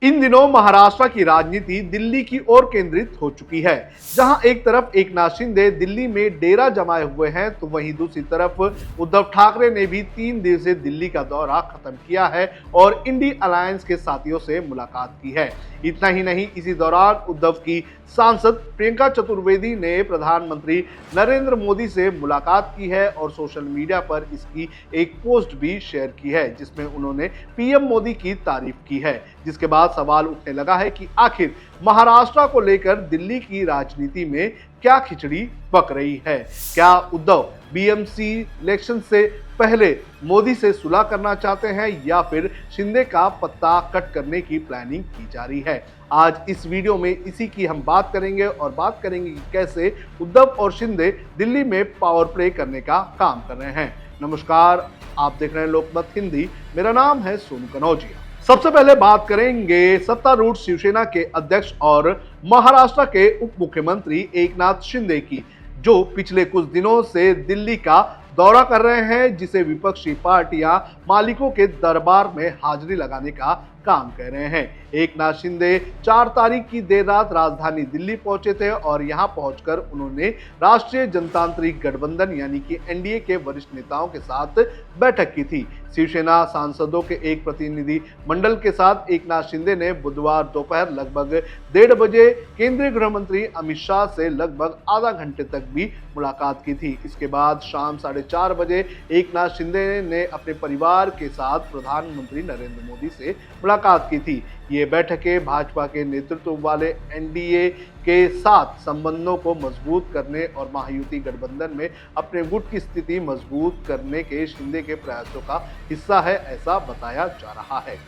इन दिनों महाराष्ट्र की राजनीति दिल्ली की ओर केंद्रित हो चुकी है। जहां एक तरफ एकनाथ शिंदे दिल्ली में डेरा जमाए हुए हैं, तो वहीं दूसरी तरफ उद्धव ठाकरे ने भी 3 दिवसीय दिल्ली का दौरा खत्म किया है और इंडी अलायंस के साथियों से मुलाकात की है। इतना ही नहीं, इसी दौरान उद्धव की सांसद प्रियंका चतुर्वेदी ने प्रधानमंत्री नरेंद्र मोदी से मुलाकात की है और सोशल मीडिया पर इसकी एक पोस्ट भी शेयर की है, जिसमें उन्होंने पीएम मोदी की तारीफ की है। जिसके बाद सवाल उठने लगा है कि आखिर महाराष्ट्र को लेकर दिल्ली की राजनीति में क्या खिचड़ी पक रही है। क्या उद्धव बीएमसी इलेक्शन से पहले मोदी से सुलह करना चाहते हैं या फिर शिंदे का पत्ता कट करने की प्लानिंग की जा रही है। आज इस वीडियो में इसी की हम बात करेंगे और बात करेंगे कि कैसे उद्धव और शिंदे दिल्ली में पावर प्ले करने का काम कर रहे हैं। नमस्कार, आप देख रहे हैं लोकमत हिंदी। मेरा नाम है सोनू कनौजिया। सबसे पहले बात करेंगे सत्तारूढ़ शिवसेना के अध्यक्ष और महाराष्ट्र के उप मुख्यमंत्री एकनाथ शिंदे की, जो पिछले कुछ दिनों से दिल्ली का दौरा कर रहे हैं, जिसे विपक्षी पार्टियां मालिकों के दरबार में हाजिरी लगाने का काम कर रहे हैं। एकनाथ शिंदे 4 तारीख की देर रात राजधानी दिल्ली पहुंचे थे और यहां पहुंचकर उन्होंने राष्ट्रीय जनतांत्रिक गठबंधन यानी कि एनडीए के वरिष्ठ नेताओं के साथ बैठक की थी। शिवसेना सांसदों के एक प्रतिनिधि मंडल के साथ एकनाथ शिंदे ने बुधवार दोपहर लगभग 1:30 बजे केंद्रीय गृह मंत्री अमित शाह से लगभग आधा घंटे तक भी मुलाकात की थी। इसके बाद शाम 4:30 बजे एकनाथ शिंदे ने अपने परिवार के साथ प्रधानमंत्री नरेंद्र मोदी से मुलाकात की थी। ये बैठकें भाजपा के नेतृत्व वाले एनडीए के साथ संबंधों को मजबूत करने और महायुति गठबंधन में अपने गुट की स्थिति मजबूत करने के शिंदे के प्रयासों का हिस्सा है, ऐसा बताया जा रहा है।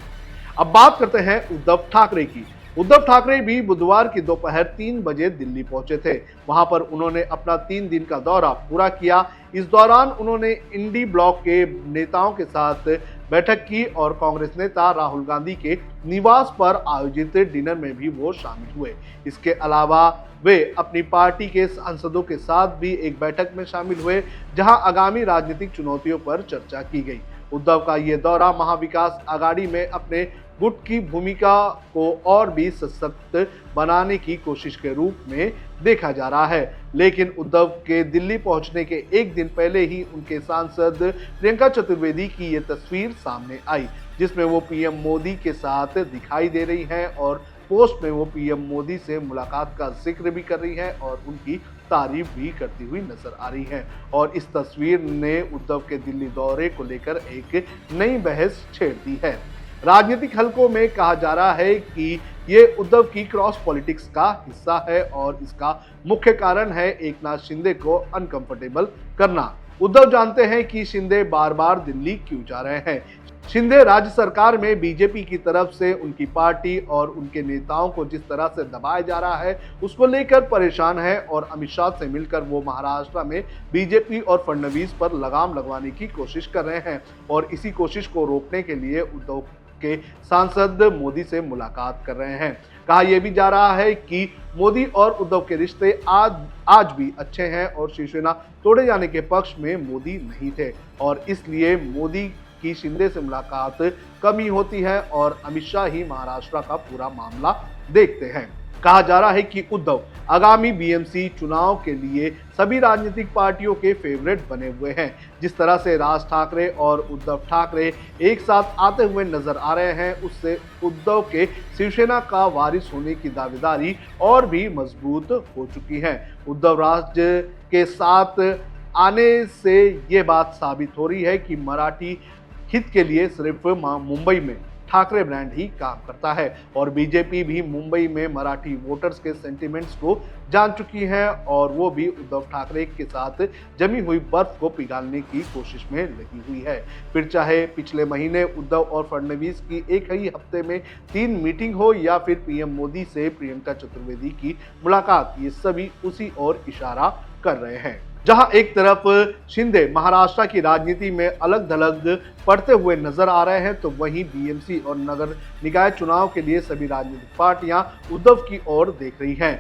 अब बात करते हैं उद्धव ठाकरे की। उद्धव ठाकरे भी बुधवार की दोपहर 3 बजे दिल्ली पहुंचे थे। वहां पर उन्होंने अपना 3 दिन का दौरा पूरा किया। इस दौरान उन्होंने इंडी ब्लॉक के नेताओं के साथ बैठक की और कांग्रेस नेता राहुल गांधी के निवास पर आयोजित डिनर में भी वो शामिल हुए। इसके अलावा वे अपनी पार्टी के सांसदों के साथ भी एक बैठक में शामिल हुए, जहां आगामी राजनीतिक चुनौतियों पर चर्चा की गई। उद्धव का ये दौरा महाविकास आघाड़ी में अपने गुट की भूमिका को और भी सशक्त बनाने की कोशिश के रूप में देखा जा रहा है। लेकिन उद्धव के दिल्ली पहुंचने के एक दिन पहले ही उनके सांसद प्रियंका चतुर्वेदी की ये तस्वीर सामने आई, जिसमें वो पीएम मोदी के साथ दिखाई दे रही हैं और पोस्ट में वो पीएम मोदी से मुलाकात का जिक्र भी कर रही हैं और उनकी तारीफ भी करती हुई नजर आ रही हैं। और इस तस्वीर ने उद्धव के दिल्ली दौरे को लेकर एक नई बहस छेड़ दी है। राजनीतिक हलकों में कहा जा रहा है कि ये उद्धव की क्रॉस पॉलिटिक्स का हिस्सा है और इसका मुख्य कारण है एकनाथ शिंदे को अनकंफर्टेबल करना। उद्धव जानते हैं कि शिंदे बार बार दिल्ली क्यों जा रहे हैं। शिंदे राज्य सरकार में बीजेपी की तरफ से उनकी पार्टी और उनके नेताओं को जिस तरह से दबाया जा रहा है, उसको लेकर परेशान है और अमित शाह से मिलकर वो महाराष्ट्र में बीजेपी और फडणवीस पर लगाम लगवाने की कोशिश कर रहे हैं और इसी कोशिश को रोकने के लिए उद्धव के सांसद मोदी से मुलाकात कर रहे हैं। कहा यह भी जा रहा है कि मोदी और उद्धव के रिश्ते आज भी अच्छे हैं और शिवसेना तोड़े जाने के पक्ष में मोदी नहीं थे और इसलिए मोदी की शिंदे से मुलाकात कमी होती है और अमित शाह ही महाराष्ट्र का पूरा मामला देखते हैं। कहा जा रहा है कि उद्धव आगामी बीएमसी चुनाव के लिए सभी राजनीतिक पार्टियों के फेवरेट बने हुए हैं। जिस तरह से राज ठाकरे और उद्धव ठाकरे एक साथ आते हुए नजर आ रहे हैं, उससे उद्धव के शिवसेना का वारिस होने की दावेदारी और भी मजबूत हो चुकी है। उद्धव राज्य के साथ आने से ये बात साबित हो रही है कि मराठी हित के लिए सिर्फ मुंबई में ठाकरे ब्रांड ही काम करता है और बीजेपी भी मुंबई में मराठी वोटर्स के सेंटिमेंट्स को जान चुकी है और वो भी उद्धव ठाकरे के साथ जमी हुई बर्फ को पिघालने की कोशिश में लगी हुई है। फिर चाहे पिछले महीने उद्धव और फडणवीस की एक ही हफ्ते में 3 मीटिंग हो या फिर पीएम मोदी से प्रियंका चतुर्वेदी की मुलाकात, ये सभी उसी ओर इशारा कर रहे हैं। जहां एक तरफ शिंदे महाराष्ट्र की राजनीति में अलग थलग पड़ते हुए नजर आ रहे हैं, तो वहीं बीएमसी और नगर निकाय चुनाव के लिए सभी राजनीतिक पार्टियां उद्धव की ओर देख रही हैं।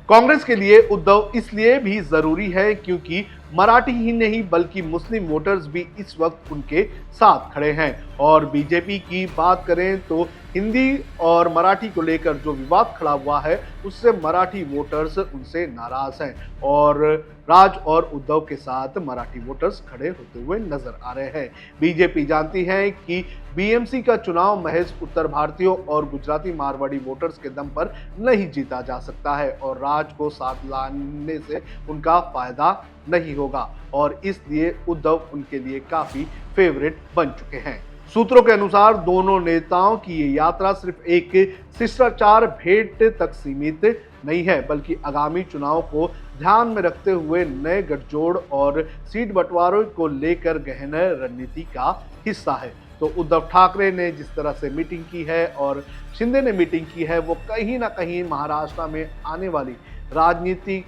कांग्रेस के लिए उद्धव इसलिए भी जरूरी है क्योंकि मराठी ही नहीं बल्कि मुस्लिम वोटर्स भी इस वक्त उनके साथ खड़े हैं और बीजेपी की बात करें तो हिंदी और मराठी को लेकर जो विवाद खड़ा हुआ है उससे मराठी वोटर्स उनसे नाराज हैं और राज और उद्धव के साथ मराठी वोटर्स खड़े होते हुए नजर आ रहे हैं। बीजेपी जानती है कि बीएमसी का चुनाव महज उत्तर भारतीयों और गुजराती मारवाड़ी वोटर्स के दम पर नहीं जीता जा सकता है और राज को साथ लाने से उनका फायदा नहीं होगा और इसलिए उद्धव उनके लिए काफी फेवरेट बन चुके हैं। सूत्रों के अनुसार दोनों नेताओं की ये यात्रा सिर्फ एक शिष्टाचार भेंट तक सीमित नहीं है बल्कि आगामी चुनाव को ध्यान में रखते हुए नए गठजोड़ और सीट बंटवारे को लेकर गहन रणनीति का हिस्सा है। तो उद्धव ठाकरे ने जिस तरह से मीटिंग की है और शिंदे ने मीटिंग की है वो कहीं ना कहीं महाराष्ट्र में आने वाली राजनीति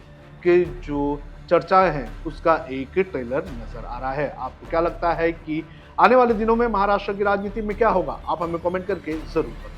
के जो चर्चाएं हैं उसका एक ट्रेलर नजर आ रहा है। आपको क्या लगता है कि आने वाले दिनों में महाराष्ट्र की राजनीति में क्या होगा? आप हमें कमेंट करके जरूर बताएं।